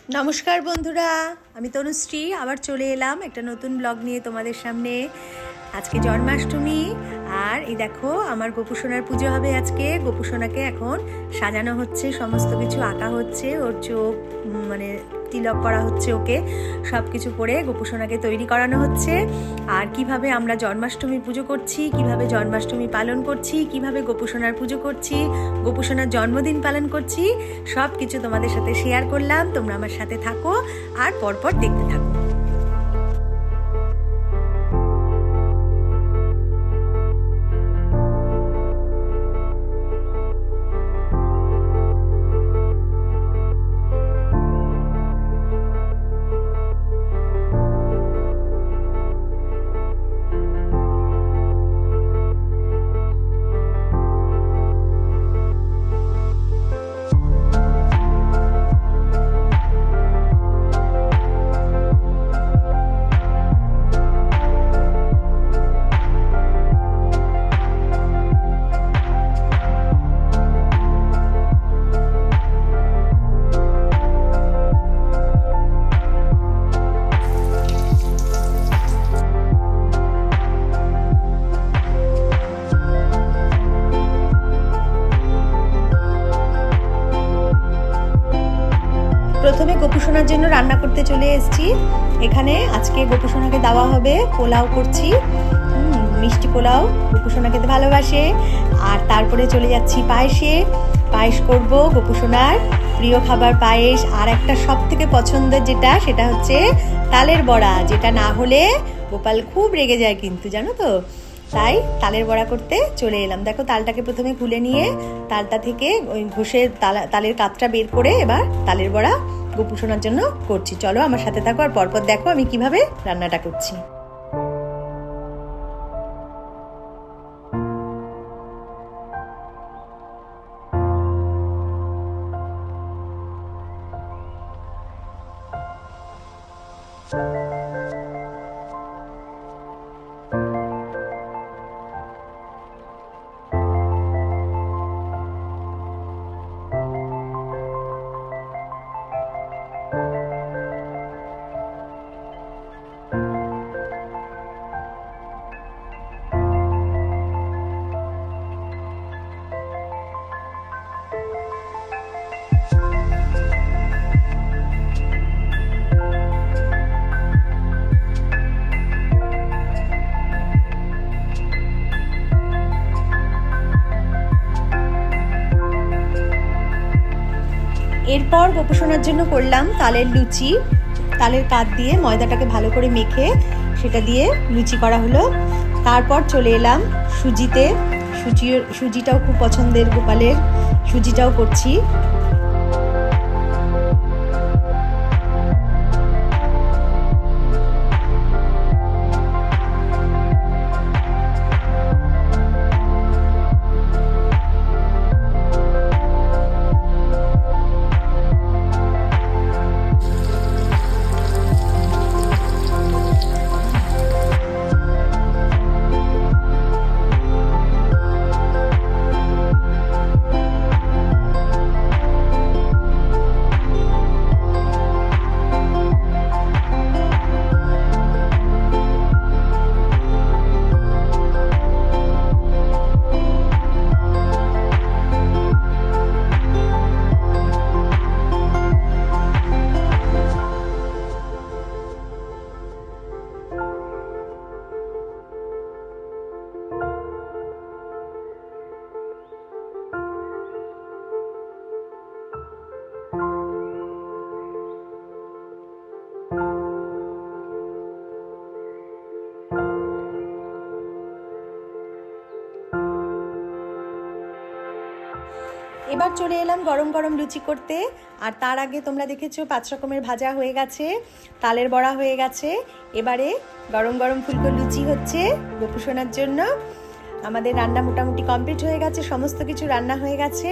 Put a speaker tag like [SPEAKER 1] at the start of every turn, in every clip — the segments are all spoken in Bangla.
[SPEAKER 1] নমস্কার বন্ধুরা, আমি তনুশ্রী আবার চলে এলাম একটা নতুন ব্লগ নিয়ে তোমাদের সামনে। আজকে জন্মাষ্টমী, আর এই দেখো আমার গোপুসোনার পুজো হবে আজকে। গোপুসোনাকে এখন সাজানো হচ্ছে, সমস্ত কিছু আঁকা হচ্ছে, ওর চোখ মানে তিলক করা হচ্ছে, ওকে সব কিছু করে গোপুসোনাকে তৈরি করানো হচ্ছে। আর কিভাবে আমরা জন্মাষ্টমী পুজো করছি, কিভাবে জন্মাষ্টমী পালন করছি, কিভাবে গোপুসোনার পুজো করছি, গোপুসোনার জন্মদিন পালন করছি, সব কিছু তোমাদের সাথে শেয়ার করলাম। তোমরা আমার সাথে থাকো আর পরপর দেখতে থাকো। প্রথমে গোপুসোনার জন্য রান্না করতে চলে এসেছি। এখানে আজকে গোপুসোনাকে দেওয়া হবে পোলাও করছি, মিষ্টি পোলাও, গোপুসোনা খেতে ভালোবাসে। আর তারপরে চলে যাচ্ছি পায়েস করব, গোপুসোনার প্রিয় খাবার পায়েস। আর একটা সব থেকে পছন্দের সেটা হচ্ছে তালের বড়া, যেটা না হলে গোপাল খুব রেগে যায় কিন্তু, জানো তো। তাই তালের বড়া করতে চলে এলাম। দেখো, তালটাকে প্রথমে খুলে নিয়ে তালটা থেকে ওই ঘষে তালের কাতটা বের করে এবার তালের বড়া গোপুসোনার জন্য করছি। চলো আমার সাথে থাকো আর পরপর দেখো আমি কিভাবে রান্নাটা করছি। এরপর গোপুসোনার জন্য করলাম তালের লুচি। তালের কাত দিয়ে ময়দাটাকে ভালো করে মেখে সেটা দিয়ে লুচি করা হলো। তারপর চলে এলাম সুজিটাও খুব পছন্দের গোপালের, সুজিটাও করছি। এবার চলে এলাম গরম গরম লুচি করতে। আর তার আগে তোমরা দেখেছো 5 রকমের ভাজা হয়ে গেছে, তালের বড়া হয়ে গেছে। এবারে গরম গরম ফুলকো লুচি হচ্ছে গোপুসোনার জন্য। আমাদের রান্না মোটামুটি কমপ্লিট হয়ে গেছে, সমস্ত কিছু রান্না হয়ে গেছে।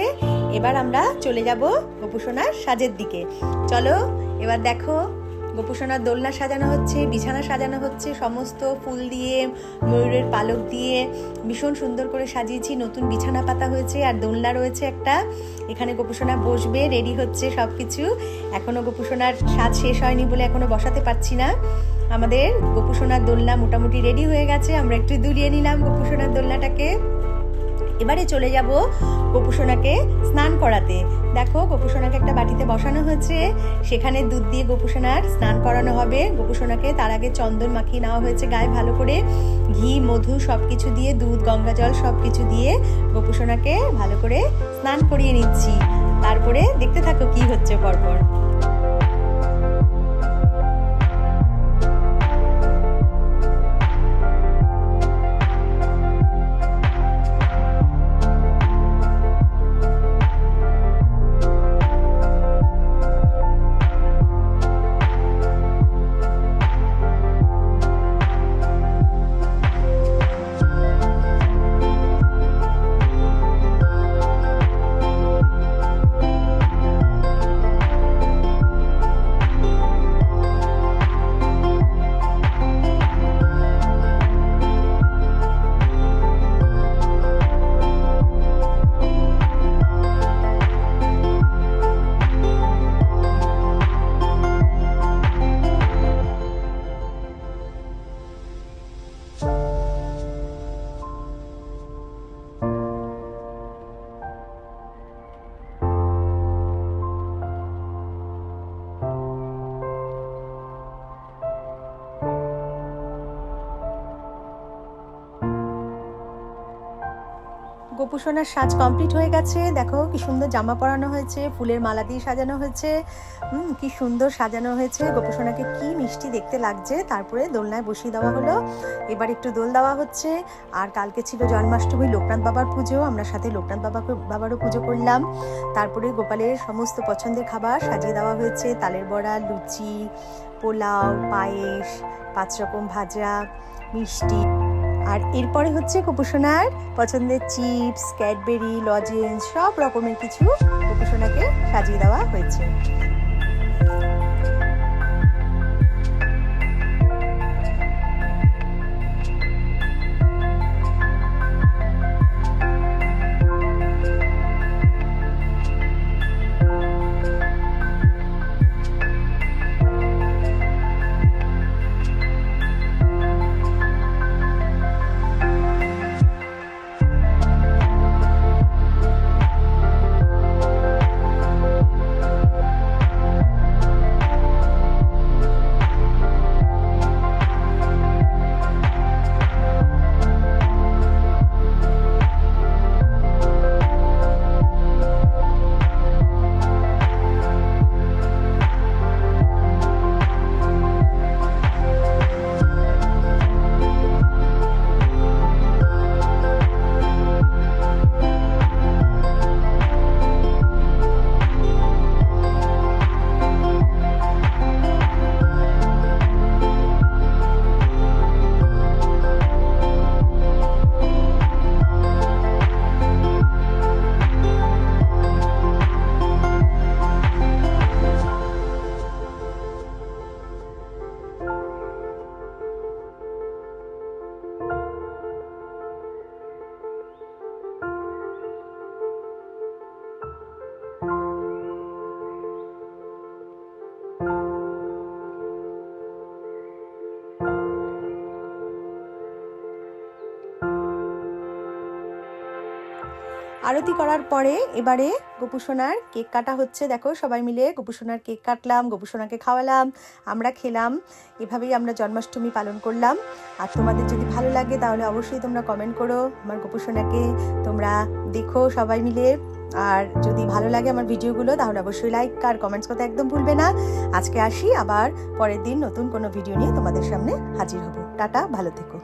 [SPEAKER 1] এবার আমরা চলে যাব গোপুসোনার সাজের দিকে। চলো এবার দেখো গোপুসোনার দোলনা সাজানো হচ্ছে, বিছানা সাজানো হচ্ছে, সমস্ত ফুল দিয়ে, ময়ূরের পালক দিয়ে ভীষণ সুন্দর করে সাজিয়েছি। নতুন বিছানা পাতা হয়েছে আর দোলনা রয়েছে একটা, এখানে গোপুসোনা বসবে, রেডি হচ্ছে সব কিছু। এখনো গোপুসোনার সাজ শেষ হয়নি বলে এখনো বসাতে পারছি না। আমাদের গোপুসোনার দোলনা মোটামুটি রেডি হয়ে গেছে, আমরা একটু দুলিয়ে নিলাম গোপুসোনার দোলনাটাকে। এবারে চলে যাব গোপুসোনাকে স্নান করাতে। দেখো গোপুসোনাকে একটা বাটিতে বসানো হয়েছে, সেখানে দুধ দিয়ে গোপুসোনার স্নান করানো হবে। গোপুসোনাকে তার আগে চন্দন মাখিয়ে নেওয়া হয়েছে গায়ে ভালো করে, ঘি মধু সব কিছু দিয়ে, দুধ গঙ্গা জল সব কিছু দিয়ে গোপুসোনাকে ভালো করে স্নান করিয়ে নিচ্ছি। তারপরে দেখতে থাকো কি হচ্ছে পরপর। গোপুসোনার সাজ কমপ্লিট হয়ে গেছে। দেখো কি সুন্দর জামা পরানো হয়েছে, ফুলের মালা দিয়ে সাজানো হয়েছে, কি সুন্দর সাজানো হয়েছে। গোপুসোনাকে কি মিষ্টি দেখতে লাগছে। তারপরে দোলনায় বসিয়ে দেওয়া হলো, এবার একটু দোল দেওয়া হচ্ছে। আর কালকে ছিল জন্মাষ্টমী, লোকনাথ বাবার পুজো, আমরা সাথে লোকনাথ বাবারও পুজো করলাম। তারপরে গোপালের সমস্ত পছন্দের খাবার সাজিয়ে দেওয়া হয়েছে, তালের বড়া, লুচি, পোলাও, পায়েস, 5 রকম ভাজা, মিষ্টি। আর এরপরে হচ্ছে গোপুসোনার পছন্দের চিপস, ক্যাডবেরি, লজেন্স সব রকমের কিছু গোপুসোনাকে সাজিয়ে দেওয়া হয়েছে। আরতি করার পরে এবারে গোপুসোনার কেক কাটা হচ্ছে। দেখো সবাই মিলে গোপুসোনার কেক কাটলাম, গোপুসোনাকে খাওয়ালাম, আমরা খেলাম। এভাবেই আমরা জন্মাষ্টমী পালন করলাম। আর তোমাদের যদি ভালো লাগে তাহলে অবশ্যই তোমরা কমেন্ট করো, আমার গোপুসোনাকে তোমরা দেখো সবাই মিলে। আর যদি ভালো লাগে আমার ভিডিওগুলো তাহলে অবশ্যই লাইক আর কমেন্টস করতে একদম ভুলবে না। আজকে আসি, আবার পরের দিন নতুন কোনো ভিডিও নিয়ে তোমাদের সামনে হাজির হব। টাটা, ভালো থেকো।